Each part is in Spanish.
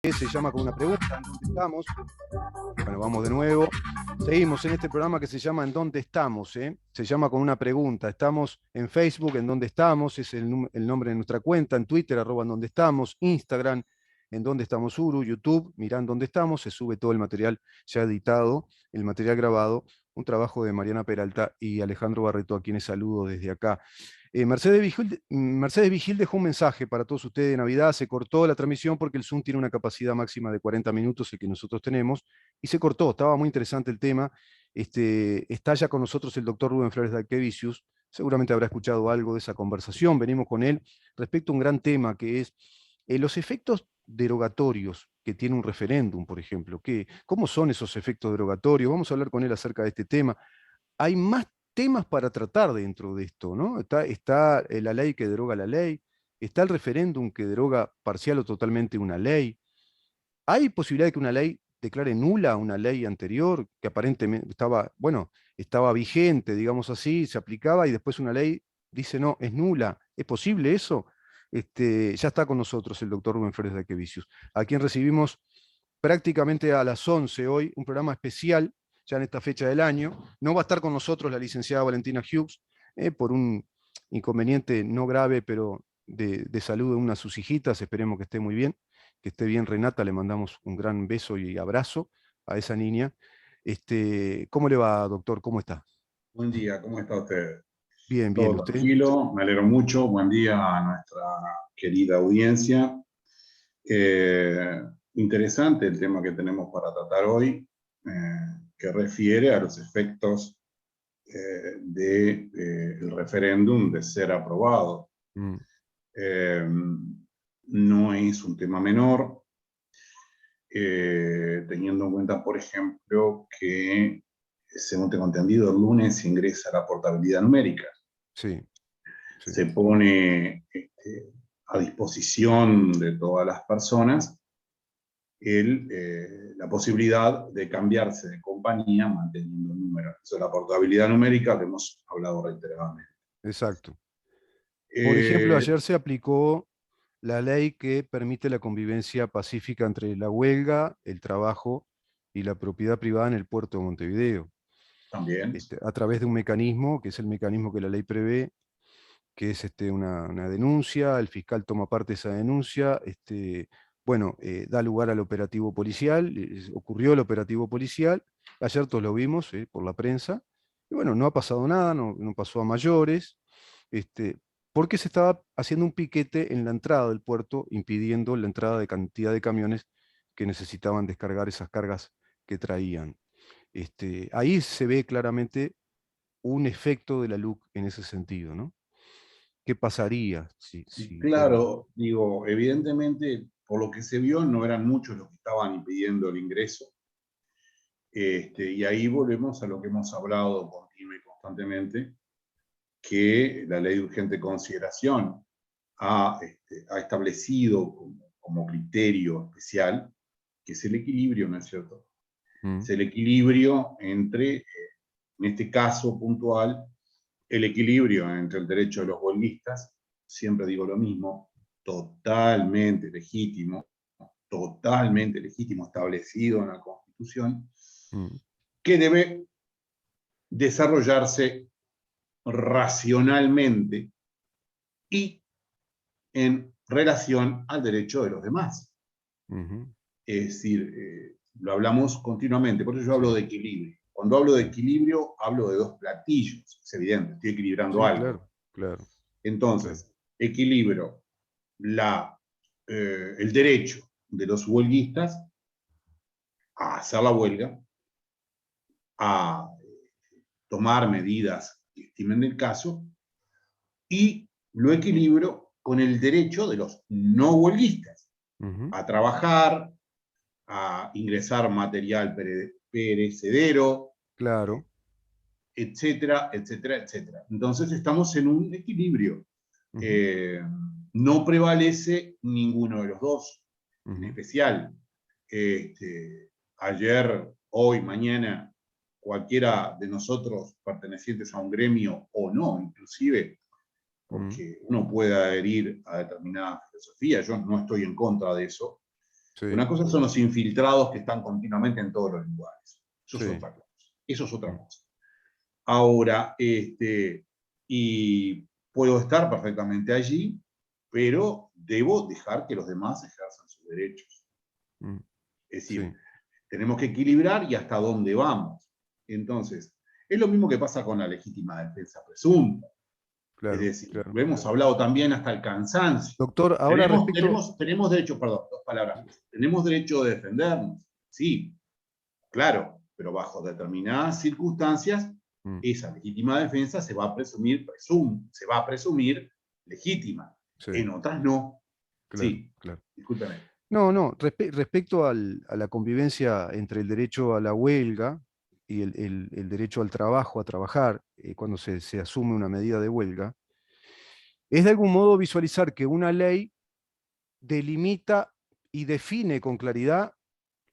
se llama Con una pregunta, ¿en dónde estamos? Bueno, vamos de nuevo. Seguimos en este programa que se llama ¿En dónde estamos? Se llama Con una pregunta. Estamos en Facebook, ¿En dónde estamos? Es el nombre de nuestra cuenta, en Twitter, @ en dónde estamos, Instagram, en dónde estamos Uru, YouTube, mirá en dónde estamos, se sube todo el material ya editado, el material grabado, un trabajo de Mariana Peralta y Alejandro Barreto, a quienes saludo desde acá. Mercedes Vigil dejó un mensaje para todos ustedes de Navidad. Se cortó la transmisión porque el Zoom tiene una capacidad máxima de 40 minutos, el que nosotros tenemos, y se cortó. Estaba muy interesante el tema. Está ya con nosotros el doctor Rubén Flores de Alquevicius. Seguramente habrá escuchado algo de esa conversación. Venimos con él respecto a un gran tema que es los efectos derogatorios que tiene un referéndum, por ejemplo. ¿Cómo son esos efectos derogatorios? Vamos a hablar con él acerca de este tema. Hay más temas para tratar dentro de esto, ¿no? Está la ley que deroga la ley, está el referéndum que deroga parcial o totalmente una ley. ¿Hay posibilidad de que una ley declare nula una ley anterior que aparentemente estaba, bueno, estaba vigente, digamos así, se aplicaba y después una ley dice no, es nula? ¿Es posible eso? Ya está con nosotros el doctor Rubén Flores de Aquevicius, a quien recibimos prácticamente a las 11 hoy, un programa especial ya en esta fecha del año. No va a estar con nosotros la licenciada Valentina Hughes, por un inconveniente no grave, pero de salud de una de sus hijitas. Esperemos que esté muy bien, que esté bien Renata. Le mandamos un gran beso y abrazo a esa niña. ¿Cómo le va, doctor? ¿Cómo está? Buen día, ¿cómo está usted? Bien, bien, ¿y Todo usted? tranquilo, me alegro mucho. Buen día a nuestra querida audiencia. Interesante el tema que tenemos para tratar hoy, que refiere a los efectos del referéndum de ser aprobado. Mm, Eh, no es un tema menor, teniendo en cuenta, por ejemplo, que, según tengo entendido, el lunes ingresa la portabilidad numérica. sí, sí. Se pone a disposición de todas las personas la posibilidad de cambiarse de compañía manteniendo el número. Eso es la portabilidad numérica que hemos hablado reiteradamente. Exacto. Por ejemplo, Eh, ayer se aplicó la ley que permite la convivencia pacífica entre la huelga, el trabajo y la propiedad privada en el puerto de Montevideo, También, a través de un mecanismo, que es el mecanismo que la ley prevé, que es una denuncia. El fiscal toma parte de esa denuncia, bueno, da lugar al operativo policial. Ocurrió el operativo policial, ayer todos lo vimos por la prensa, y bueno, no ha pasado nada, no pasó a mayores, este, porque se estaba haciendo un piquete en la entrada del puerto, impidiendo la entrada de cantidad de camiones que necesitaban descargar esas cargas que traían. Ahí se ve claramente un efecto de la LUC en ese sentido, ¿no? ¿Qué pasaría si bueno, claro, digo, evidentemente, por lo que se vio, no eran muchos los que estaban impidiendo el ingreso. Y ahí volvemos a lo que hemos hablado continua y constantemente, que la ley de urgente consideración ha establecido como criterio especial, que es el equilibrio, ¿no es cierto? mm, Es el equilibrio entre, en este caso puntual, el equilibrio entre el derecho de los huelguistas, siempre digo lo mismo, totalmente legítimo, establecido en la Constitución, mm, que debe desarrollarse racionalmente y en relación al derecho de los demás. ujú, Es decir, lo hablamos continuamente, por eso yo hablo sí, de equilibrio. Cuando hablo de sí, equilibrio, hablo de dos platillos, es evidente, estoy equilibrando sí, algo. claro, claro, claro. Entonces, equilibro el derecho de los huelguistas a hacer la huelga, a tomar medidas que estimen el caso, y lo equilibro con el derecho de los no huelguistas Ujú, a trabajar, a ingresar material perecedero, claro, etcétera, etcétera, etcétera. Entonces estamos en un equilibrio. ujú, Eh, no prevalece ninguno de los dos. En ujú, especial, ayer, hoy, mañana, cualquiera de nosotros pertenecientes a un gremio o no, inclusive, mm, porque uno puede adherir a determinada filosofía, yo no estoy en contra de eso, Sí, Una cosa son los infiltrados que están continuamente en todos los lugares. Eso sí. es otra cosa. Eso es otra cosa. Ahora, y puedo estar perfectamente allí, pero debo dejar que los demás ejerzan sus derechos. Mm, Es sí, decir, tenemos que equilibrar y hasta dónde vamos. Entonces, es lo mismo que pasa con la legítima defensa presunta. Es claro, decir, claro. lo hemos hablado también hasta el cansancio. Doctor, ahora respecto... Tenemos derecho, perdón, dos palabras más. Tenemos derecho de defendernos, sí, claro, pero bajo determinadas circunstancias, Mm, esa legítima defensa se va a presumir legítima. sí, En otras no. claro, Sí, claro. discúlpeme. No, no, respecto a la convivencia entre el derecho a la huelga y el derecho al trabajo, a trabajar, cuando se asume una medida de huelga, es de algún modo visualizar que una ley delimita y define con claridad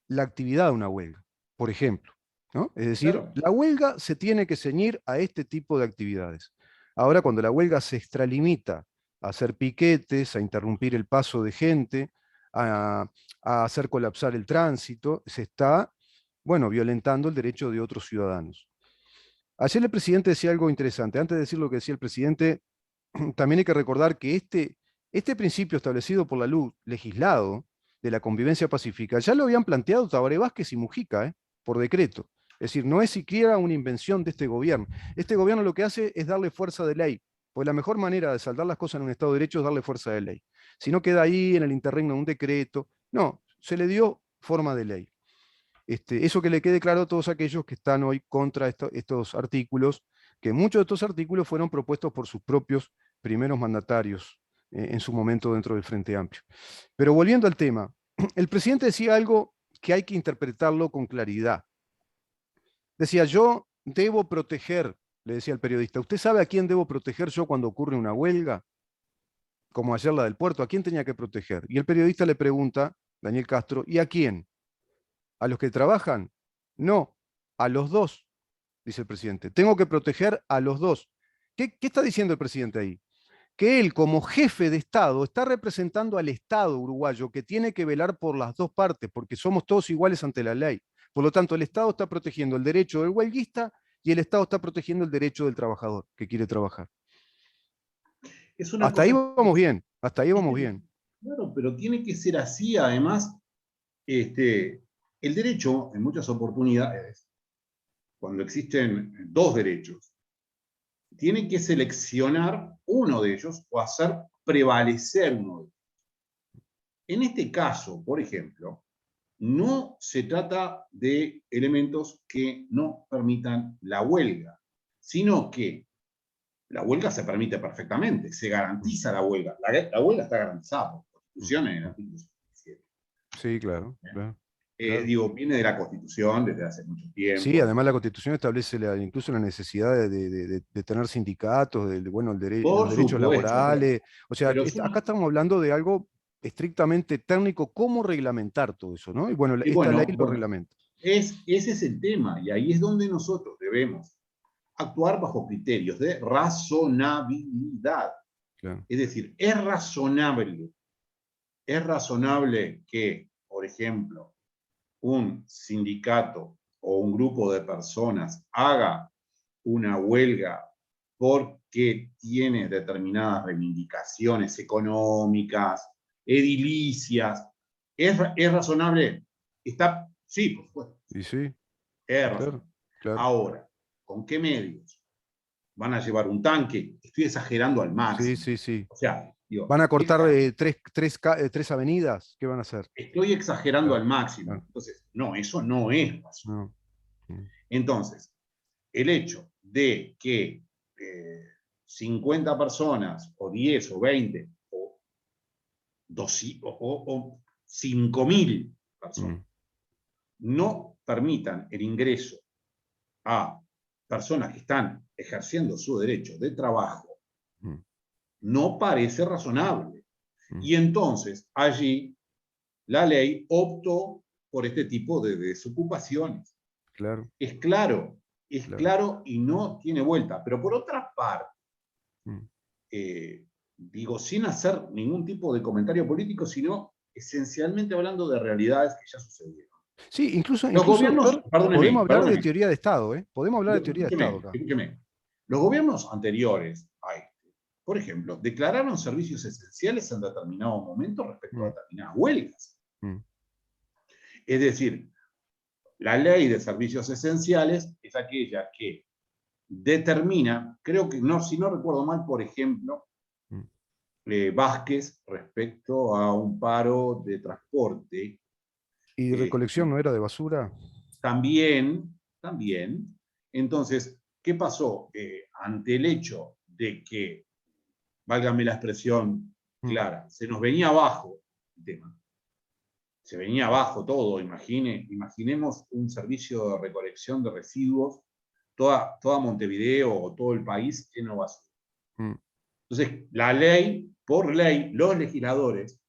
la actividad de una huelga, por ejemplo, ¿no? Es decir, Claro. la huelga se tiene que ceñir a este tipo de actividades. Ahora, cuando la huelga se extralimita a hacer piquetes, a interrumpir el paso de gente, a hacer colapsar el tránsito, se está, bueno, violentando el derecho de otros ciudadanos. Ayer el presidente decía algo interesante. Antes de decir lo que decía el presidente, también hay que recordar que este principio establecido por la luz, legislado, de la convivencia pacífica, ya lo habían planteado Tabaré Vázquez y Mujica, por decreto. Es decir, no es siquiera una invención de este gobierno. Este gobierno lo que hace es darle fuerza de ley, pues la mejor manera de saldar las cosas en un Estado de Derecho es darle fuerza de ley. Si no queda ahí en el interregno de un decreto, no, se le dio forma de ley. Eso que le quede claro a todos aquellos que están hoy contra estos artículos, que muchos de estos artículos fueron propuestos por sus propios primeros mandatarios en su momento dentro del Frente Amplio. Pero volviendo al tema, el presidente decía algo que hay que interpretarlo con claridad. Decía, yo debo proteger, le decía el periodista, ¿usted sabe a quién debo proteger yo cuando ocurre una huelga? Como ayer la del puerto, ¿a quién tenía que proteger? Y el periodista le pregunta, Daniel Castro, ¿y a quién? ¿A los que trabajan? No, a los dos, dice el presidente. Tengo que proteger a los dos. ¿Qué está diciendo el presidente ahí? Que él, como jefe de Estado, está representando al Estado uruguayo, que tiene que velar por las dos partes, porque somos todos iguales ante la ley. Por lo tanto, el Estado está protegiendo el derecho del huelguista y el Estado está protegiendo el derecho del trabajador que quiere trabajar. Es una Hasta ahí cosa, vamos bien, hasta ahí vamos bien. claro, pero tiene que ser así. Además, el derecho, en muchas oportunidades, cuando existen dos derechos, tiene que seleccionar uno de ellos o hacer prevalecer uno de ellos. En este caso, por ejemplo, no se trata de elementos que no permitan la huelga, sino que la huelga se permite perfectamente, se garantiza la huelga. La huelga está garantizada por Constitución en el artículo 57. Sí, claro, claro, claro. Digo, viene de la Constitución desde hace mucho Sí, tiempo. además la Constitución establece incluso la necesidad de tener sindicatos, bueno, los Por derechos supuesto, laborales. O sea, pero acá estamos hablando de algo estrictamente técnico, cómo reglamentar todo eso, ¿no? Y bueno, y esta ley lo bueno, reglamenta. ese es el tema, y ahí es donde nosotros debemos actuar bajo criterios de razonabilidad. Claro. Es decir, es razonable que, por ejemplo, un sindicato o un grupo de personas haga una huelga porque tiene determinadas reivindicaciones económicas, edilicias. ¿Es razonable? Está, sí, por supuesto. Y sí, Es claro, razonable. claro. Ahora, ¿con qué medios? ¿Van a llevar un tanque? Estoy exagerando al Sí, máximo. sí, sí. O sea, digo, ¿Van a cortar tres avenidas? ¿Qué van a hacer? estoy exagerando Claro, al máximo. claro. Entonces, no, eso no es razonable. No. Mm, Entonces, el hecho de que 50 personas, o 10, o 20, o 5.000 personas mm, no permitan el ingreso a personas que están ejerciendo su derecho de trabajo, mm, no parece razonable. mm. Y entonces allí la ley optó por este tipo de desocupaciones. Claro, Es claro. claro y no tiene vuelta. Pero por otra parte, Mm, digo, sin hacer ningún tipo de comentario político, sino esencialmente hablando de realidades que ya sucedieron. Sí, incluso, Los gobiernos, doctor, perdóneme, podemos hablar de perdóneme, teoría de Estado, ¿eh? Podemos hablar de teoría de Estado escúcheme, acá. escúcheme. Los gobiernos anteriores a este, por ejemplo, declararon servicios esenciales en determinado momento respecto a Mm, determinadas huelgas. mm, Es decir, la ley de servicios esenciales es aquella que determina, creo que no, si no recuerdo mal, por ejemplo, mm. Vázquez respecto a un paro de transporte. ¿Y eh, recolección no era de basura? también. Entonces, ¿qué pasó? Ante el hecho de que, válgame la expresión Mm, clara, se nos venía abajo el tema. Se venía abajo todo, imaginemos un servicio de recolección de residuos, toda Montevideo o todo el país lleno de basura. mm, Entonces, la ley, por ley, los legisladores,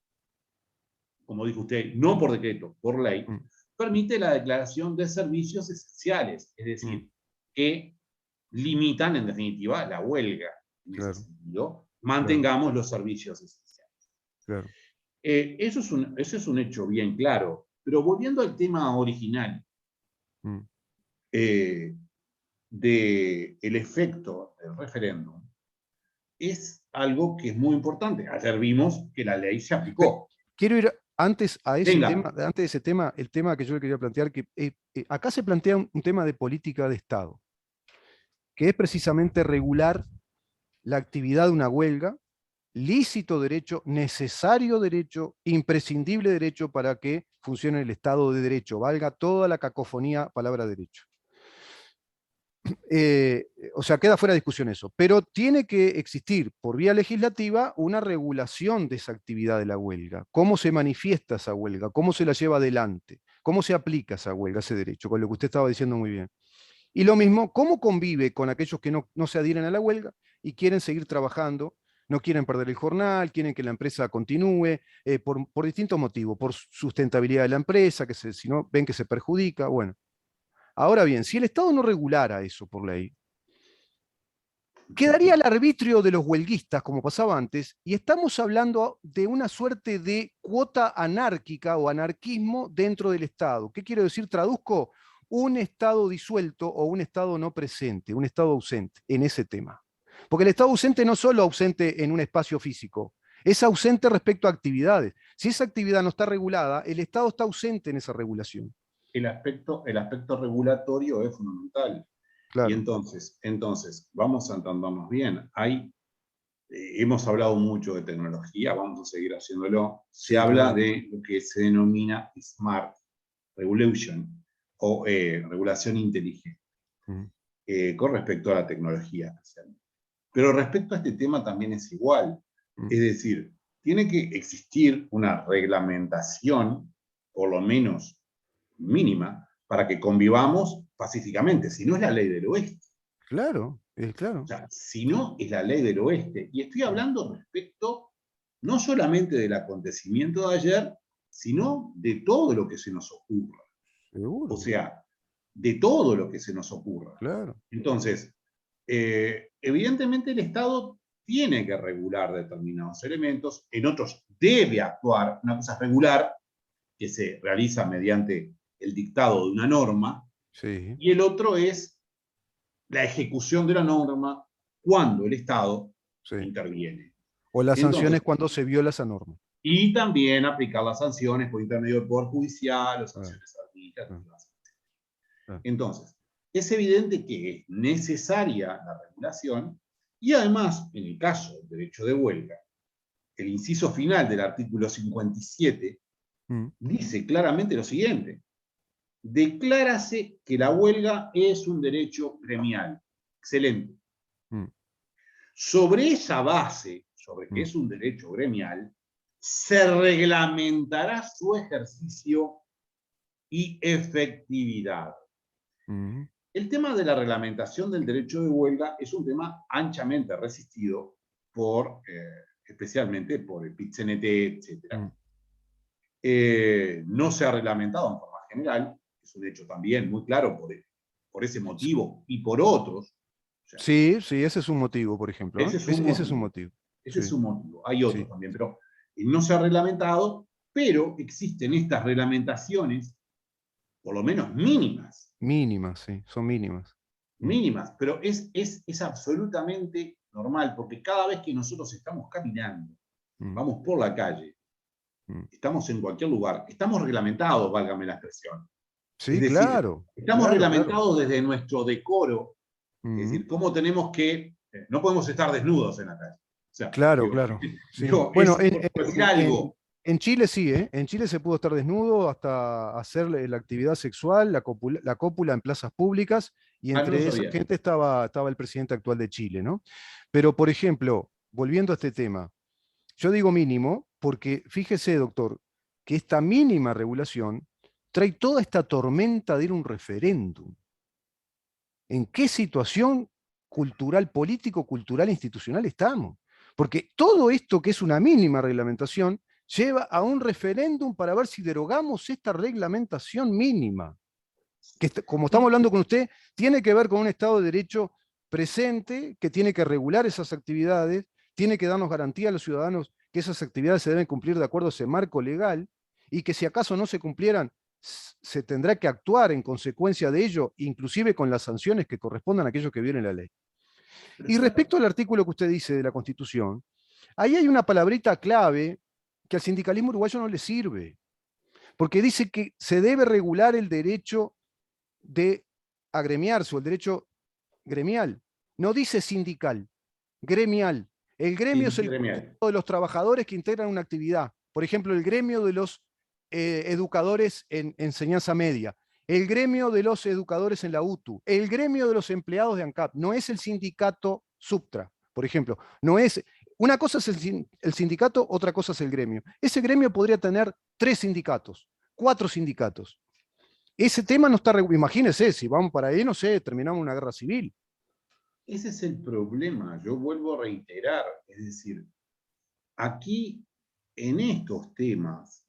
como dijo usted, no por decreto, por ley, mm, permite la declaración de servicios esenciales, es mm, decir, que limitan en definitiva la huelga. En ese claro, sentido, claro, mantengamos los servicios esenciales. claro. Eso es un hecho bien claro. Pero volviendo al tema original Mm. eh, del efecto del referéndum, es algo que es muy importante. Ayer vimos que la ley se aplicó. Quiero ir antes a ese Venga, tema, antes de ese tema, el tema que yo le quería plantear, que acá se plantea un tema de política de Estado, que es precisamente regular la actividad de una huelga, lícito derecho, necesario derecho, imprescindible derecho para que funcione el Estado de Derecho, valga toda la cacofonía palabra derecho. O sea, queda fuera de discusión eso, pero tiene que existir por vía legislativa una regulación de esa actividad de la huelga, cómo se manifiesta esa huelga, cómo se la lleva adelante, cómo se aplica esa huelga, ese derecho, con lo que usted estaba diciendo muy bien. Y lo mismo, cómo convive con aquellos que no se adhieren a la huelga y quieren seguir trabajando, no quieren perder el jornal, quieren que la empresa continúe, por distintos motivos, por sustentabilidad de la empresa, que si no ven que se perjudica, bueno. Ahora bien, si el Estado no regulara eso por ley, quedaría al arbitrio de los huelguistas, como pasaba antes, y estamos hablando de una suerte de cuota anárquica o anarquismo dentro del Estado. ¿Qué quiero decir? Traduzco un Estado disuelto o un Estado no presente, un Estado ausente en ese tema. Porque el Estado ausente no solo ausente en un espacio físico, es ausente respecto a actividades. Si esa actividad no está regulada, el Estado está ausente en esa regulación. el aspecto regulatorio es fundamental. Y Claro. entonces vamos a entendernos bien. Hemos hablado mucho de tecnología, vamos a seguir haciéndolo. Se Sí, habla claro. de lo que se denomina Smart Regulation o regulación inteligente Mm, con respecto a la tecnología especialmente. Pero respecto a este tema también es igual. mm. Es decir, tiene que existir una reglamentación, por lo menos mínima, para que convivamos pacíficamente. Si no es la ley del oeste. Claro, O claro. sea, si no es la ley del oeste. Y estoy Mm, hablando respecto no solamente del acontecimiento de ayer, sino de todo lo que se nos ocurra. O seguro, sea, de todo lo que se nos ocurra. claro. Entonces, evidentemente el Estado tiene que regular determinados elementos, en otros debe actuar. Una cosa es regular, que se realiza mediante el dictado de una norma, Sí, y el otro es la ejecución de la norma cuando el Estado sí. interviene. O las Entonces, sanciones cuando se viola esa norma. y también aplicar las sanciones por intermedio del Poder Judicial o Ah, sanciones ah, administrativas. ah. Entonces, es evidente que es necesaria la regulación y además, en el caso del derecho de huelga, el inciso final del artículo 57 Mm, dice claramente lo siguiente: declárase que la huelga es un derecho gremial. Excelente. mm, Sobre esa base, sobre que mm, es un derecho gremial, se reglamentará su ejercicio y efectividad. mm, El tema de la reglamentación del derecho de huelga es un tema anchamente resistido por, especialmente por el PIT-CNT, etc. mm. No se ha reglamentado en forma general, es un hecho también muy claro por ese motivo y por otros. O sea, Sí, sí, ese es un motivo, por ejemplo. ese es un Ese es un motivo. motivo. Ese es Sí, un motivo. Hay otros sí. también, pero no se ha reglamentado, pero existen estas reglamentaciones, por lo menos mínimas. Mínimas, sí, son mínimas. Mínimas, pero es absolutamente normal, porque cada vez que nosotros estamos caminando, vamos por la calle, estamos en cualquier lugar, estamos reglamentados, válgame la expresión. Sí, es decir, claro. estamos Claro, reglamentados claro. desde nuestro decoro, es decir, cómo tenemos que, no podemos estar desnudos en la calle. O sea, Claro, digo, claro. Sí. digo, Bueno, por decir algo. en Chile sí, ¿eh? En Chile se pudo estar desnudo hasta hacer la actividad sexual, la cópula en plazas públicas, y No lo entre esa sabía. gente estaba el presidente actual de Chile, ¿no? Pero, por ejemplo, volviendo a este tema, yo digo mínimo porque fíjese, doctor, que esta mínima regulación trae toda esta tormenta de ir a un referéndum. ¿En qué situación cultural, político, cultural, institucional estamos? Porque todo esto que es una mínima reglamentación lleva a un referéndum para ver si derogamos esta reglamentación mínima, que como estamos hablando con usted, tiene que ver con un Estado de Derecho presente, que tiene que regular esas actividades, tiene que darnos garantía a los ciudadanos que esas actividades se deben cumplir de acuerdo a ese marco legal, y que si acaso no se cumplieran, se tendrá que actuar en consecuencia de ello, inclusive con las sanciones que correspondan a aquellos que violen la ley. Y respecto al artículo que usted dice de la Constitución, ahí hay una palabrita clave que al sindicalismo uruguayo no le sirve, porque dice que se debe regular el derecho de agremiarse o el derecho gremial. No dice sindical, gremial. El gremio es el conjunto de los trabajadores que integran una actividad. Por ejemplo, el gremio de los educadores en enseñanza media, el gremio de los educadores en la UTU, el gremio de los empleados de ANCAP. No es el sindicato Subtra, por ejemplo. No es, una cosa es el sindicato, otra cosa es el gremio. Ese gremio podría tener 3 sindicatos, 4 sindicatos. Ese tema no está, imagínense, si vamos para ahí, no sé, terminamos una guerra civil. Ese es el problema, yo vuelvo a reiterar, es decir, aquí en estos temas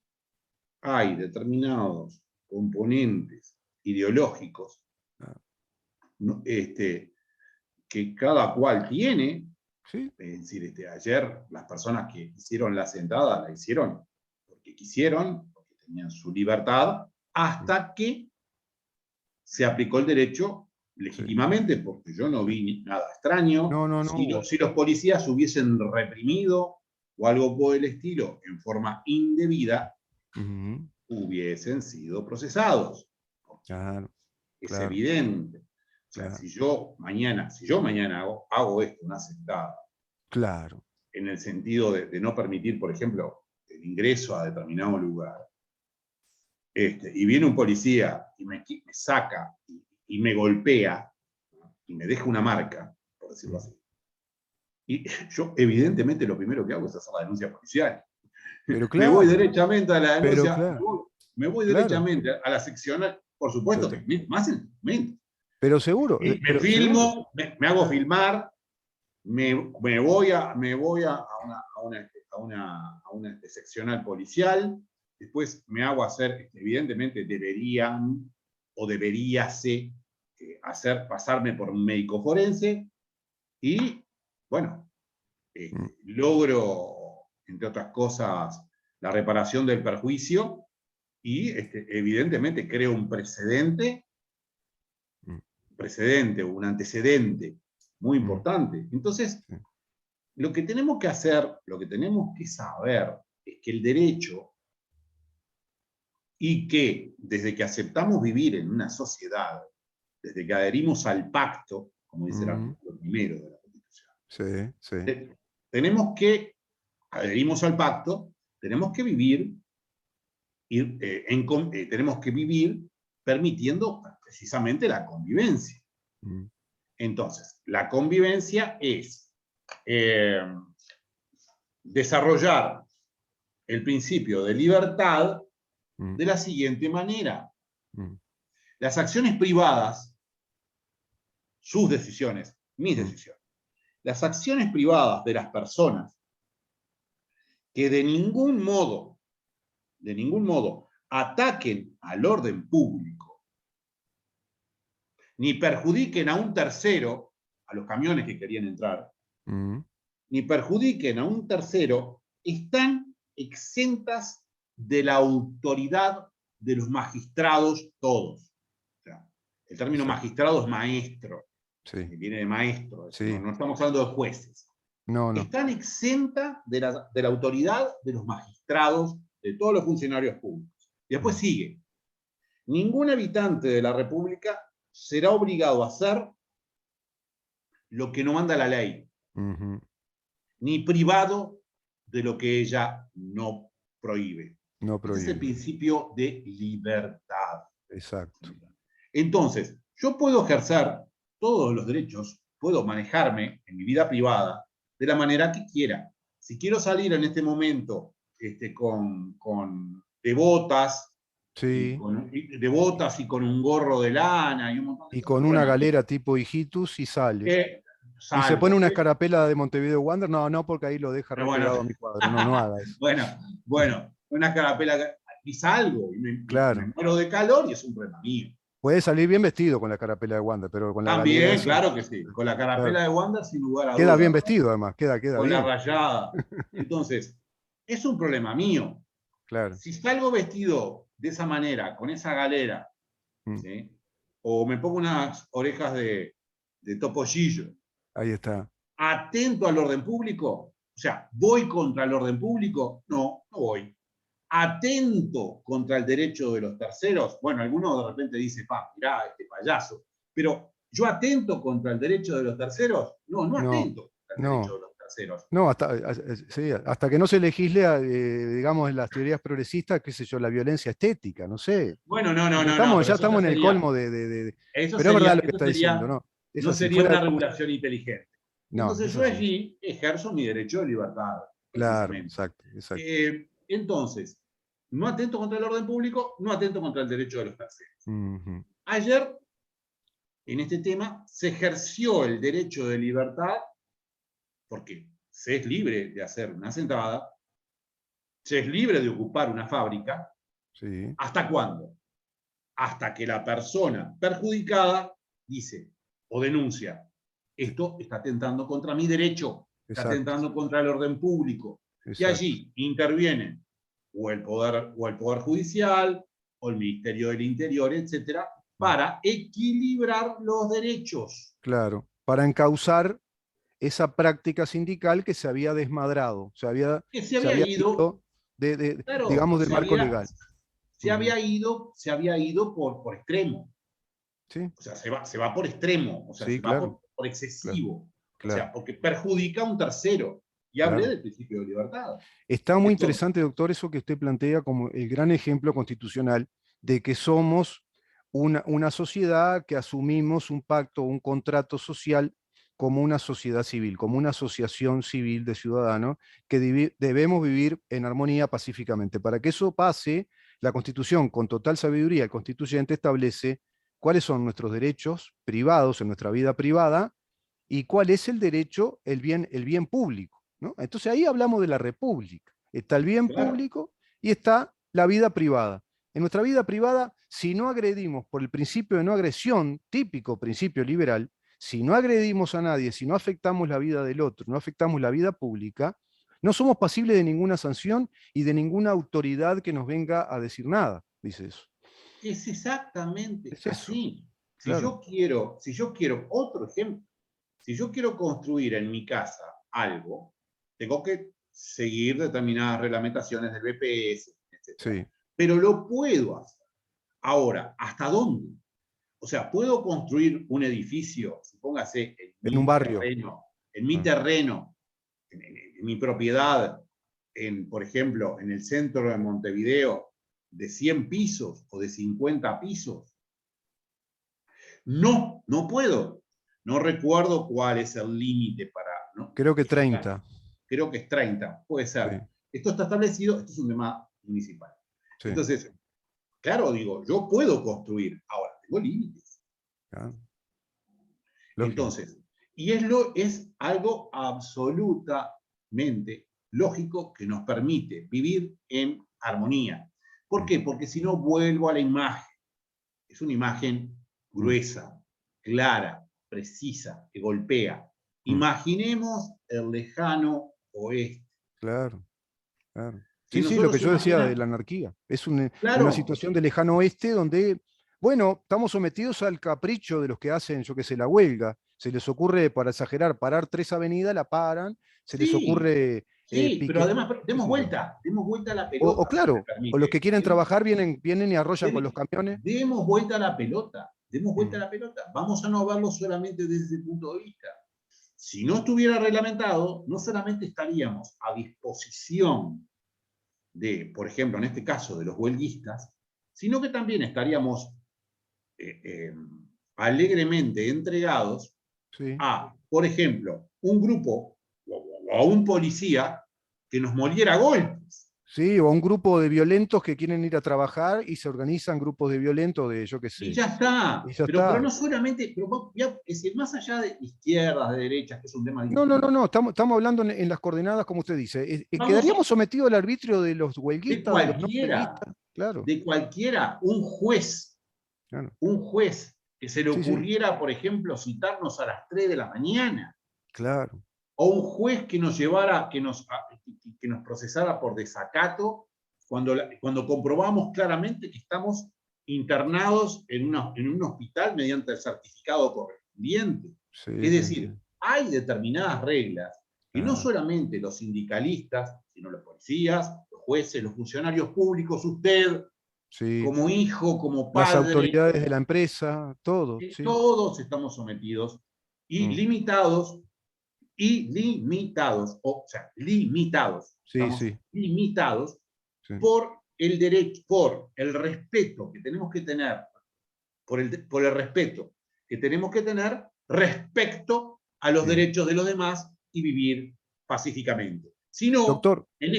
hay determinados componentes ideológicos que cada cual tiene. ¿Sí? Es decir, ayer las personas que hicieron la sentada la hicieron porque quisieron, porque tenían su libertad, hasta que se aplicó el derecho legítimamente, porque yo no vi nada extraño. No, no, no hubo. Si los policías hubiesen reprimido o algo por el estilo en forma indebida, hubiesen sido procesados. Claro, Es claro, evidente. O sea, claro. si yo mañana hago esto, una sentada, Claro. en el sentido de no permitir, por ejemplo, el ingreso a determinado lugar, y viene un policía y me saca y me golpea y me deja una marca, por decirlo así. Y yo, evidentemente, lo primero que hago es hacer la denuncia policial. Pero Me voy claro, derechamente a la pero denuncia, claro, me voy claro. derechamente a la seccional, por supuesto que más en el momento. Pero seguro, Y me pero seguro. filmo, me hago filmar, me voy a una seccional policial, después me hago hacer, evidentemente deberían o deberíase pasarme por un médico forense y, bueno, logro, entre otras cosas, la reparación del perjuicio y evidentemente creo un precedente, un antecedente muy importante. Entonces, lo que tenemos que hacer, lo que tenemos que saber es que el derecho, y que desde que aceptamos vivir en una sociedad, desde que adherimos al pacto, como dice el artículo 1 de la Constitución, tenemos que, adherimos al pacto, tenemos que vivir, tenemos que vivir permitiendo precisamente la convivencia. Entonces, la convivencia es desarrollar el principio de libertad de la siguiente manera. Las acciones privadas, sus decisiones, mis decisiones, las acciones privadas de las personas que de ningún modo ataquen al orden público, ni perjudiquen a un tercero, a los camiones que querían entrar, ni perjudiquen a un tercero, están exentas de la autoridad de los magistrados todos. O sea, el término magistrado es maestro, Sí. viene de maestro, Sí. no estamos hablando de jueces. No. Están exentas de la autoridad de los magistrados, de todos los funcionarios públicos. Y después sigue. Ningún habitante de la República será obligado a hacer lo que no manda la ley, ni privado de lo que ella no prohíbe. No prohíbe. Este es el principio de libertad. Exacto. Entonces, yo puedo ejercer todos los derechos, puedo manejarme en mi vida privada de la manera que quiera. Si quiero salir en este momento de botas, sí. de botas y con un gorro de lana y un montón de y cosas, con una galera tipo hijitus y sale. Y se pone una escarapela de Montevideo Wander, no, porque ahí lo deja repegado a mi cuadro. No haga eso. bueno, una escarapela y salgo, y me muero de calor y es un problema mío. Puede salir bien vestido con la carapela de Wander, pero con la también, galera claro que sí. Con la carapela de Wander, sin lugar a dudas. Queda bien vestido, además. Queda con bien. la rayada. Entonces, es un problema mío. Claro. Si salgo vestido de esa manera, con esa galera, ¿sí? O me pongo unas orejas de topollillo. Ahí está. Atento al orden público. O sea, ¿voy contra el orden público? No voy. Atento contra el derecho de los terceros. Bueno, alguno de repente dice, mirá, este payaso. Pero yo atento contra el derecho de los terceros. No atento contra el derecho de los terceros. No, hasta que no se legisle, digamos, en las teorías progresistas, qué sé yo, la violencia estética, no sé. Bueno, ya estamos en el colmo de eso pero sería, es verdad lo que está diciendo, ¿no? Eso sería una regulación inteligente. No, entonces yo allí ejerzo mi derecho de libertad. Claro, exacto. Entonces, no atento contra el orden público, no atento contra el derecho de los terceros. Ayer, en este tema, se ejerció el derecho de libertad porque se es libre de hacer una sentada, se es libre de ocupar una fábrica. Sí. ¿Hasta cuándo? Hasta que la persona perjudicada dice o denuncia, esto está atentando contra mi derecho, está atentando contra el orden público. Y allí intervienen o el Poder Judicial, o el Ministerio del Interior, etcétera, para equilibrar los derechos. Claro, para encauzar esa práctica sindical que se había desmadrado, se había ido digamos, del marco legal. Se había ido por extremo. Sí. O sea, se va por extremo, o sea, se va por excesivo. Claro. O sea, porque perjudica a un tercero. Y hablé del principio de libertad. Está muy interesante, doctor, eso que usted plantea como el gran ejemplo constitucional de que somos una sociedad que asumimos un pacto, un contrato social como una sociedad civil, como una asociación civil de ciudadanos que debemos vivir en armonía pacíficamente. Para que eso pase, la Constitución, con total sabiduría, el constituyente establece cuáles son nuestros derechos privados en nuestra vida privada y cuál es el derecho, el bien público, ¿no? Entonces ahí hablamos de la república. Está el bien público y está la vida privada. En nuestra vida privada, si no agredimos por el principio de no agresión, típico principio liberal, si no agredimos a nadie, si no afectamos la vida del otro, no afectamos la vida pública, no somos pasibles de ninguna sanción y de ninguna autoridad que nos venga a decir nada, dice eso. Es exactamente así. Claro. Si yo quiero otro ejemplo, si yo quiero construir en mi casa algo, tengo que seguir determinadas reglamentaciones del BPS, etc. Sí. Pero lo puedo hacer. Ahora, ¿hasta dónde? O sea, puedo construir un edificio, supóngase, en un barrio, en mi terreno, en mi propiedad, por ejemplo, en el centro de Montevideo, de 100 pisos o de 50 pisos. No puedo. No recuerdo cuál es el límite para... ¿no? Creo que 30. Creo que es 30, puede ser. Sí. Esto está establecido, esto es un tema municipal. Sí. Entonces, claro, digo, yo puedo construir, ahora tengo límites. Entonces, y es algo absolutamente lógico que nos permite vivir en armonía. ¿Por qué? Porque si no vuelvo a la imagen. Es una imagen gruesa, clara, precisa, que golpea. Imaginemos el lejano oeste. Claro. Si Sí, sí, lo que nosotros yo decía de imaginamos, la anarquía. Es una claro, situación de lejano oeste donde, bueno, estamos sometidos al capricho de los que hacen, yo qué sé, la huelga. Se les ocurre, para exagerar, parar 3 avenidas, la paran. Se les sí, ocurre sí, pero piquet, además qué sé yo. demos vuelta a la O pelota, si me claro, o los que permite. quieren trabajar vienen y arrollan con los Deme- camiones. Demos vuelta a la pelota, demos vuelta a Mm, la pelota. Vamos a no verlo solamente desde ese punto de vista. Si no estuviera reglamentado, no solamente estaríamos a disposición de, por ejemplo, en este caso, de los huelguistas, sino que también estaríamos eh, eh, alegremente entregados sí. a, por ejemplo, un grupo o a un policía que nos moliera a golpes. Sí, o a un grupo de violentos que quieren ir a trabajar y se organizan grupos de violentos de, yo qué Y sé. ya Y está. ya Pero está. no solamente, pero ya, es decir, más allá de izquierdas, de derechas, que es un tema No, no, no, distinto, no, estamos hablando en las coordenadas, como usted dice. vamos ¿Quedaríamos sometidos al arbitrio de los de huelguistas, de los no cualquiera, huelguistas? Claro, de cualquiera, claro. un juez que se le Sí, sí, ocurriera, por ejemplo, citarnos a las 3 de la mañana, claro. o un juez que nos llevara, que nos procesara por desacato, cuando comprobamos claramente que estamos internados en un hospital mediante el certificado correspondiente. Sí, Es sí, sí. decir, hay determinadas reglas que no Ah, solamente los sindicalistas, sino los policías, los jueces, los funcionarios públicos, usted, sí. como hijo, como Las padre, autoridades de la empresa, todo, sí. todos estamos sometidos y Mm, limitados, o sea, limitados, sí, estamos sí, limitados sí. por el derecho, por el respeto que tenemos que tener, por el respeto que tenemos que tener respecto a los Bien. derechos de los demás y vivir pacíficamente. Sino Doctor, sí, en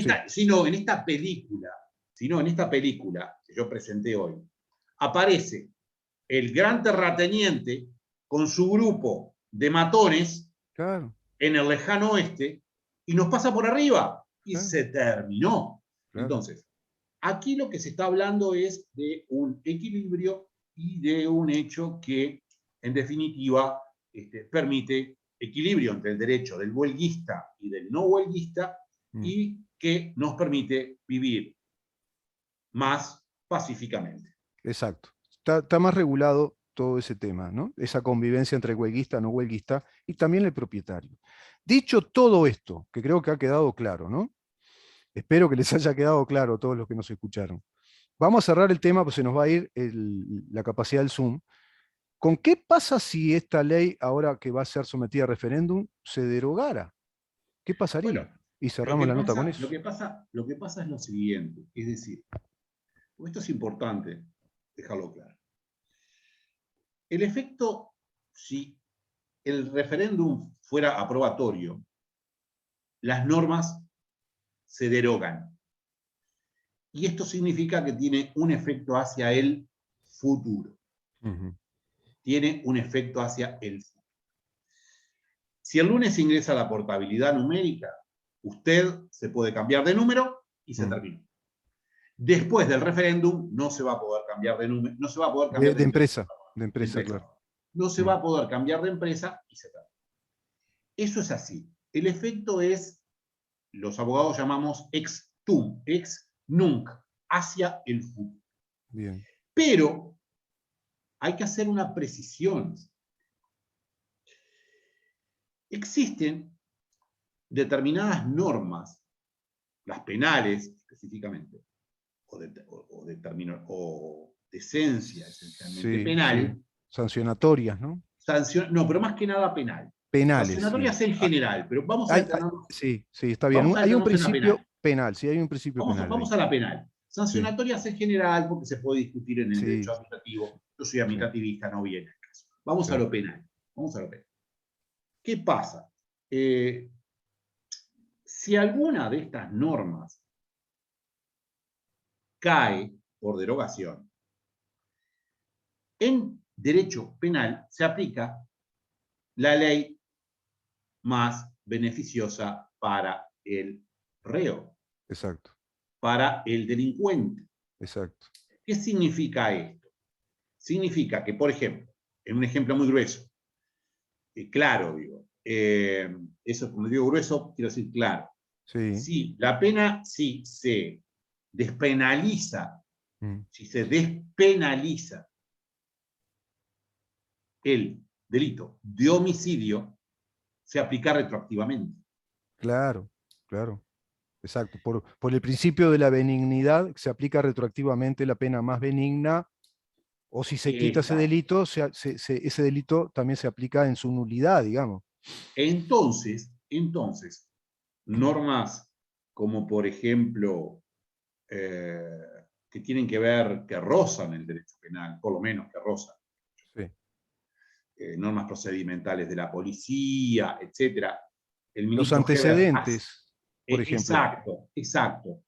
esta película que yo presenté hoy, aparece el gran terrateniente con su grupo de matones claro, en el lejano oeste y nos pasa por arriba y claro, se terminó. claro. Entonces, aquí lo que se está hablando es de un equilibrio y de un hecho que, en definitiva, permite equilibrio entre el derecho del huelguista y del no huelguista Mm, y que nos permite vivir más pacíficamente. exacto. Está más regulado todo ese tema, ¿no? Esa convivencia entre huelguista, no huelguista y también el propietario. Dicho todo esto, que creo que ha quedado claro, ¿no? Espero que les haya quedado claro a todos los que nos escucharon. Vamos a cerrar el tema, pues se nos va a ir la capacidad del Zoom. ¿Con qué pasa si esta ley, ahora que va a ser sometida a referéndum, se derogara? ¿Qué Bueno, pasaría? Y cerramos la nota con eso. lo que pasa es lo siguiente, es decir, esto es importante dejarlo claro. El efecto, si el referéndum fuera aprobatorio, las normas se derogan. Y esto significa que tiene un efecto hacia el futuro. Ujú. Tiene un efecto hacia el futuro. Si el lunes ingresa la portabilidad numérica, usted se puede cambiar de número y se Mm. terminó. Después del referéndum no se va a poder cambiar de número, no se va a poder cambiar de empresa. De De empresa, empresa. claro. No se Mm. va a poder cambiar de empresa y se termina. Eso es así. El efecto es, los abogados llamamos ex tum, ex nunc, hacia el futuro. Bien. Pero hay que hacer una precisión. Existen determinadas normas, las penales específicamente, o de esencia esencialmente Sí, sí. penal, Sancionatorias, ¿no? no, pero más que nada penal. Penales, sí. Sancionatorias en Ah, general, pero vamos a detenernos, sí, sí, está bien. vamos a Hay un detenernos en la principio penal. penal, sí, hay un principio penal ahí. Vamos a la penal. Sí, Sancionatorias en general, porque se puede discutir en el sí, derecho administrativo. Yo soy sí, administrativista, no viene el caso. Vamos sí. a lo penal. Vamos a lo penal. ¿Qué pasa? Si alguna de estas normas cae por derogación, en derecho penal se aplica la ley más beneficiosa para el reo, Exacto, para el delincuente. exacto. ¿Qué significa esto? Significa que, por ejemplo, en un ejemplo muy grueso, claro, digo, eso, cuando digo grueso, quiero decir claro. Sí. Si la pena, si se despenaliza, Mm. si se despenaliza el delito de homicidio, se aplica retroactivamente. Claro, claro. Exacto. Por el principio de la benignidad se aplica retroactivamente la pena más benigna, o si se quita ese Exacto. delito, ese delito también se aplica en su nulidad, digamos. Entonces, normas como por ejemplo que tienen que ver, que rozan el derecho penal, por lo menos que rozan, Sí. normas procedimentales de la policía, etcétera. El Los ministro Heber hace, antecedentes, por ejemplo. exacto.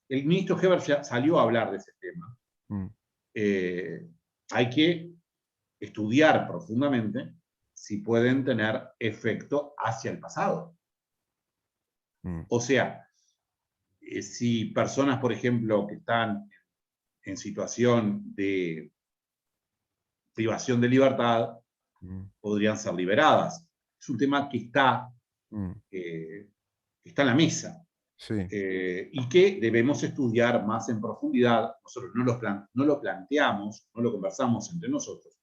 El ministro Heber ya salió a hablar de ese tema. Mm. Hay que estudiar profundamente si pueden tener efecto hacia el pasado. Mm. O sea, si personas, por ejemplo, que están en situación de privación de libertad, Mm. podrían ser liberadas. Es un tema que está Mm. en la mesa Sí. y que debemos estudiar más en profundidad. Nosotros no lo planteamos, no lo conversamos entre nosotros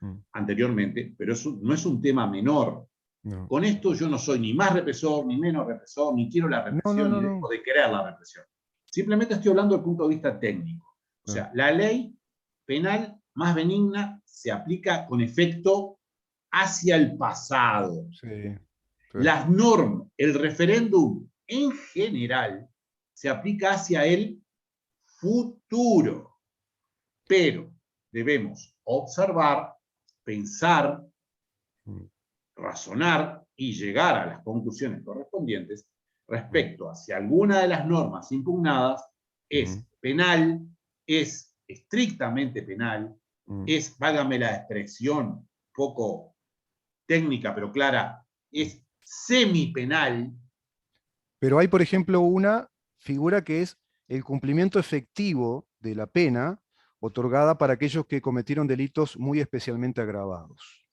Mm. anteriormente, pero no es un tema menor. No. Con esto yo no soy ni más represor, ni menos represor, ni quiero la No, no, represión, no, ni dejo no. de querer la represión. Simplemente estoy hablando desde el punto de vista técnico. O No. sea, la ley penal más benigna se aplica con efecto hacia el pasado. Sí, sí. Las normas, el referéndum en general, se aplica hacia el futuro. Pero debemos observar, pensar, Mm. razonar y llegar a las conclusiones correspondientes Mm. respecto a si alguna de las normas impugnadas Mm. es penal, es estrictamente penal, Mm. es, válgame la expresión poco técnica pero clara, Mm. es semipenal. Pero hay, por ejemplo, una figura que es el cumplimiento efectivo de la pena otorgada para aquellos que cometieron delitos muy especialmente agravados.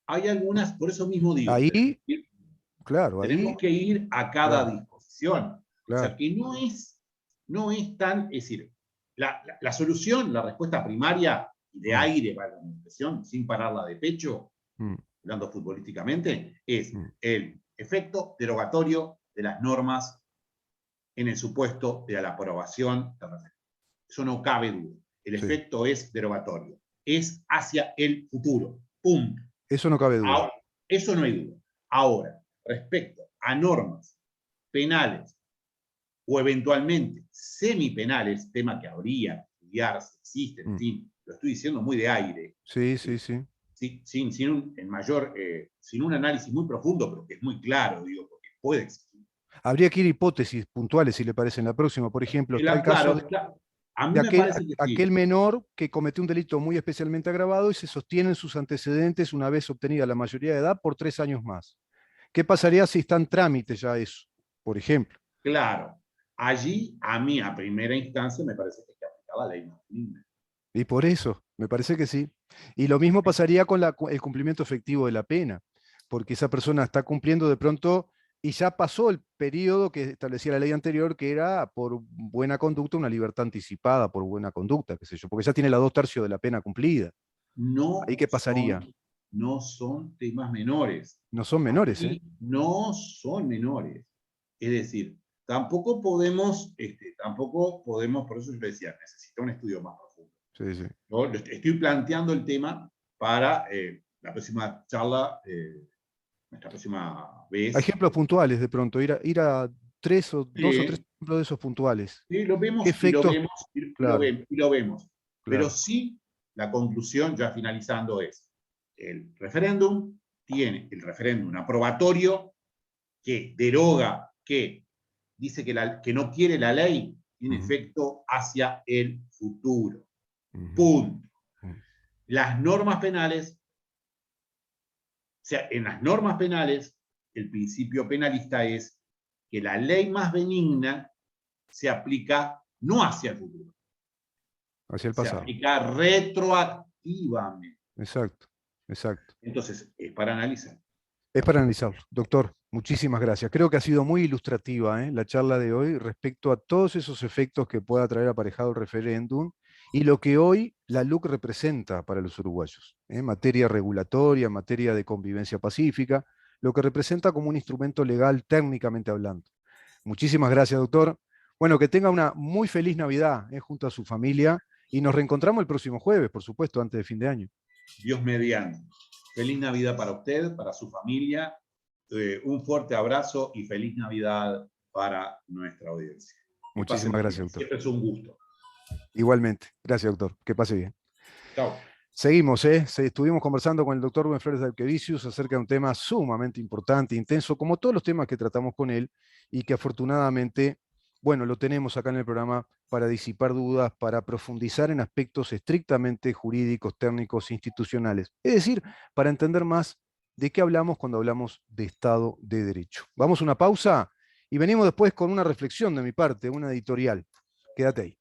Hay algunas, por eso mismo digo, Ahí, claro, tenemos ahí, que ir a cada claro, disposición. O sea, claro. que no es tan, es decir, la solución, la respuesta primaria de Mm. aire para la expresión, sin pararla de pecho, Mm. hablando futbolísticamente, es Mm. el efecto derogatorio de las normas en el supuesto de la aprobación del referéndum. Eso no cabe duda. El Sí, efecto es derogatorio. Es hacia el futuro. Punto. eso no cabe duda. Eso no hay duda. Ahora, respecto a normas penales o eventualmente semipenales, tema que habría que estudiar si existen, en Mm. fin, lo estoy diciendo muy de aire, Sí, sí, sí. sin un análisis muy profundo, pero que es muy claro, digo, porque puede existir. Habría que ir a hipótesis puntuales, si le parece, en la próxima. Por ejemplo, está el caso Claro, a mí de me parece que sí. aquel menor que cometió un delito muy especialmente agravado y se sostienen sus antecedentes una vez obtenida la mayoría de edad por 3 años más. ¿Qué pasaría si está en trámite ya eso, por ejemplo? Claro, allí a mí a primera instancia me parece que hay que aplicar la ley más benigna. Y por eso, me parece que sí. Y lo mismo pasaría con el cumplimiento efectivo de la pena, porque esa persona está cumpliendo de pronto y ya pasó el periodo que establecía la ley anterior, que era por buena conducta, una libertad anticipada por buena conducta, qué sé yo, porque ya tiene la 2/3 de la pena cumplida. ¿Ahí No qué pasaría? son, no son temas menores. No son menores, ¿eh? Aquí no son menores. Es decir, tampoco podemos, por eso yo le decía, necesita un estudio más profundo. Sí, sí. Yo estoy planteando el tema para la próxima charla, nuestra próxima Hay vez. ejemplos puntuales de pronto, ir a dos o tres Sí, ejemplos de esos puntuales. sí, lo ¿Qué vemos y lo efectos? vemos Claro, y lo vemos. Pero claro. sí, la conclusión, ya finalizando, es el referéndum tiene el referéndum aprobatorio que deroga, que dice que no quiere la ley, tiene Ujú, efecto hacia el futuro. ujú, Punto. ujú. Las normas penales, o sea, en las normas penales, el principio penalista es que la ley más benigna se aplica no hacia el futuro, Hacia el se pasado. aplica retroactivamente. Exacto, exacto. Entonces, es para analizar. Es para analizarlo, doctor. Muchísimas gracias. Creo que ha sido muy ilustrativa, la charla de hoy respecto a todos esos efectos que pueda traer aparejado el referéndum y lo que hoy la LUC representa para los uruguayos, en materia regulatoria, en materia de convivencia pacífica, lo que representa como un instrumento legal técnicamente hablando. Muchísimas gracias, doctor. Bueno, que tenga una muy feliz Navidad junto a su familia y nos reencontramos el próximo jueves, por supuesto, antes de fin de año. Dios mediante. Feliz Navidad para usted, para su familia. Un fuerte abrazo y feliz Navidad para nuestra audiencia. Muchísimas gracias, doctor. Siempre es un gusto. Igualmente. Gracias, doctor. Que pase bien. Chao. Seguimos, estuvimos conversando con el doctor Rubén Flores de Alquevicius acerca de un tema sumamente importante, intenso, como todos los temas que tratamos con él, y que afortunadamente, bueno, lo tenemos acá en el programa para disipar dudas, para profundizar en aspectos estrictamente jurídicos, técnicos, institucionales. Es decir, para entender más de qué hablamos cuando hablamos de Estado de Derecho. Vamos a una pausa y venimos después con una reflexión de mi parte, una editorial. Quédate ahí.